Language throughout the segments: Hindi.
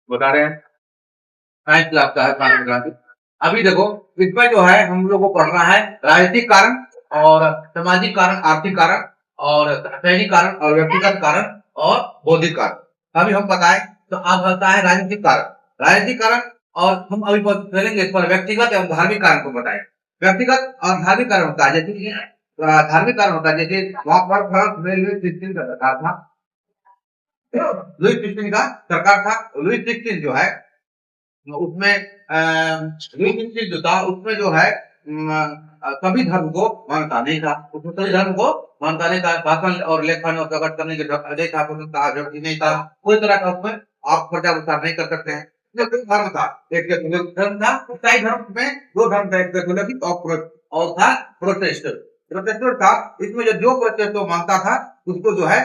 बता रहे हैं 9th क्लास का है कानून क्रांति। अभी देखो इसमें जो है हम लोग को पढ़ना है राजनीतिक कारण और सामाजिक कारण, आर्थिक कारण और शहरी कारण और व्यक्तिगत कारण और बौद्धिक कारण। अभी हम बताएं तो आज होता है राजनीतिक कारण। राजनीतिक कारण और हम अभी चलेंगे इस पर व्यक्तिगत एवं धार्मिक कारण को बताएं। व्यक्तिगत और धार्मिक कारण होता है जैसे कि धार्मिक कारण होता है जैसे वहां पर फ्रांस में लुई 16 का सरकार था। लुई 16 का सरकार था। लुई 16 जो है उसमें लुई जो था उसमें जो है सभी धर्म को मानता नहीं था। उसमें सभी धर्म को मानता नहीं था। भाषण और लेखन और प्रकट करने के नहीं था, व्यक्ति नहीं था। कोई तरह का उसमें आप प्रचार प्रसार नहीं कर सकते हैं। कोई धर्म था, एक कैथोलिक धर्म था। ईसाई धर्म में दो धर्म था, एक कैथोलिक और था प्रोटेस्टेंट। प्रोटेस्टेंट था, इसमें जो प्रोटेस्टेंट को मानता था उसको जो है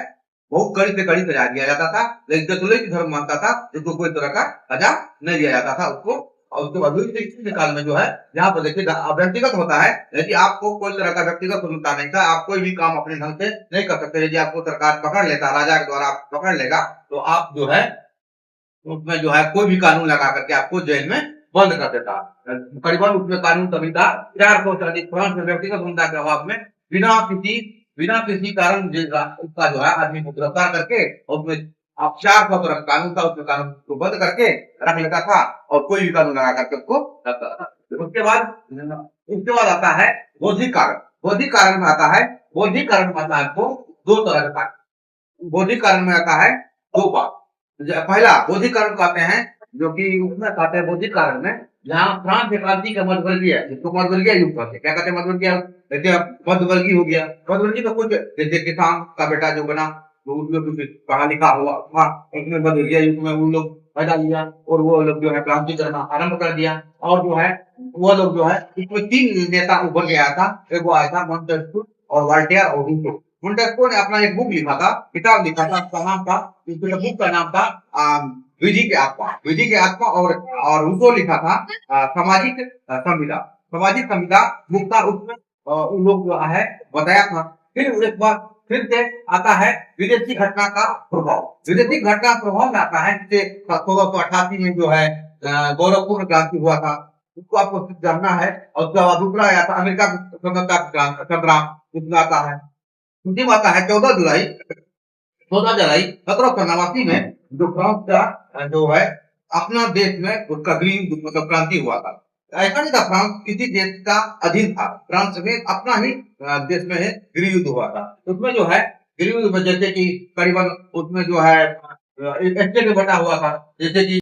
बहुत कड़ी से कड़ी सजा दिया जाता था। लेकिन कैथोलिक धर्म मानता था जिसको कोई तरह का सजा नहीं दिया जाता था उसको। और उसके बाद लुई काल में जो है यहाँ पर देखिए व्यक्तिगत होता है। यदि आपको कोई तरह का व्यक्तिगत स्वतंत्रता नहीं था, आप कोई भी काम अपने ढंग से नहीं कर सकते। यदि आपको सरकार पकड़ लेता, राजा के द्वारा पकड़ लेगा तो आप जो है उसमें जो है कोई भी कानून लगा करके आपको जेल में बंद कर देता। करीबन उसमें कानून तभी था 400 से अधिक फ्रांस में व्यक्तिगत स्वतंत्रता के अभाव में बिना किसी कारण उसका जो है आदमी को गिरफ्तार करके उसमें अब 400 तरह का कानून था, उसमें कानून को बंद करके रख लेता था और कोई भी कानून लगा करके उसको रखता था। उसके बाद आता है बौद्धिक कारण। बौद्धिक कारण में आता है आपको दो तरह का। बौद्धिक कारण में आता है दो बात। पहला बौद्धिक कारण कहते हैं जो कि उसमें कहते हैं बौद्धिक कारण में जहाँ फ्रांस की क्रांति का मध्यवर्गीय है, जिसको मध्यवर्गीय युग कहते हैं। क्या कहते हैं मध्यवर्गीय? जैसे मध्यवर्गीय हो गया। मध्यवर्गीय तो कुछ जैसे किसान का बेटा जो बना वो उसमें कुछ पढ़ा लिखा हुआ था, उसमें मध्यवर्गीय युग में उन लोग पैदा लिया और वो लोग जो है क्रांति करना आरंभ कर दिया। और जो है वो लोग जो है इसमें 3 नेता उभर के आया था। एक वो आया था मोंटेस्क्यू और वोल्टेयर और रूसो। मोंटेस्क्यू ने अपना एक बुक लिखा था, किताब लिखा था, उसका नाम था, बुक का नाम था विधि के आत्मा और रूसो लिखा था सामाजिक संविदा। सामाजिक संविदा बुक था, उसमें उन लोग जो है बताया था। फिर एक बार फिर से आता है विदेशी घटना का प्रभाव। विदेशी घटना प्रभाव में आता है जैसे 1688 में जो है गौरवपूर्ण क्रांति हुआ था, उसको आपको जानना है। और उसके बाद दूसरा आया था अमेरिका स्वतंत्रता संग्राम, उसमें आता है। अंतिम आता है 14 जुलाई 1789 में जो फ्रांस का जो है अपना देश में उसका गृह मतलब क्रांति हुआ था। ऐसा नहीं था फ्रांस किसी देश का अधीन था, फ्रांस में अपना ही देश में गृह युद्ध हुआ था। उसमें जो है गृह युद्ध में जैसे कि करीबन उसमें जो है एक स्टेट में बटा हुआ था, जैसे कि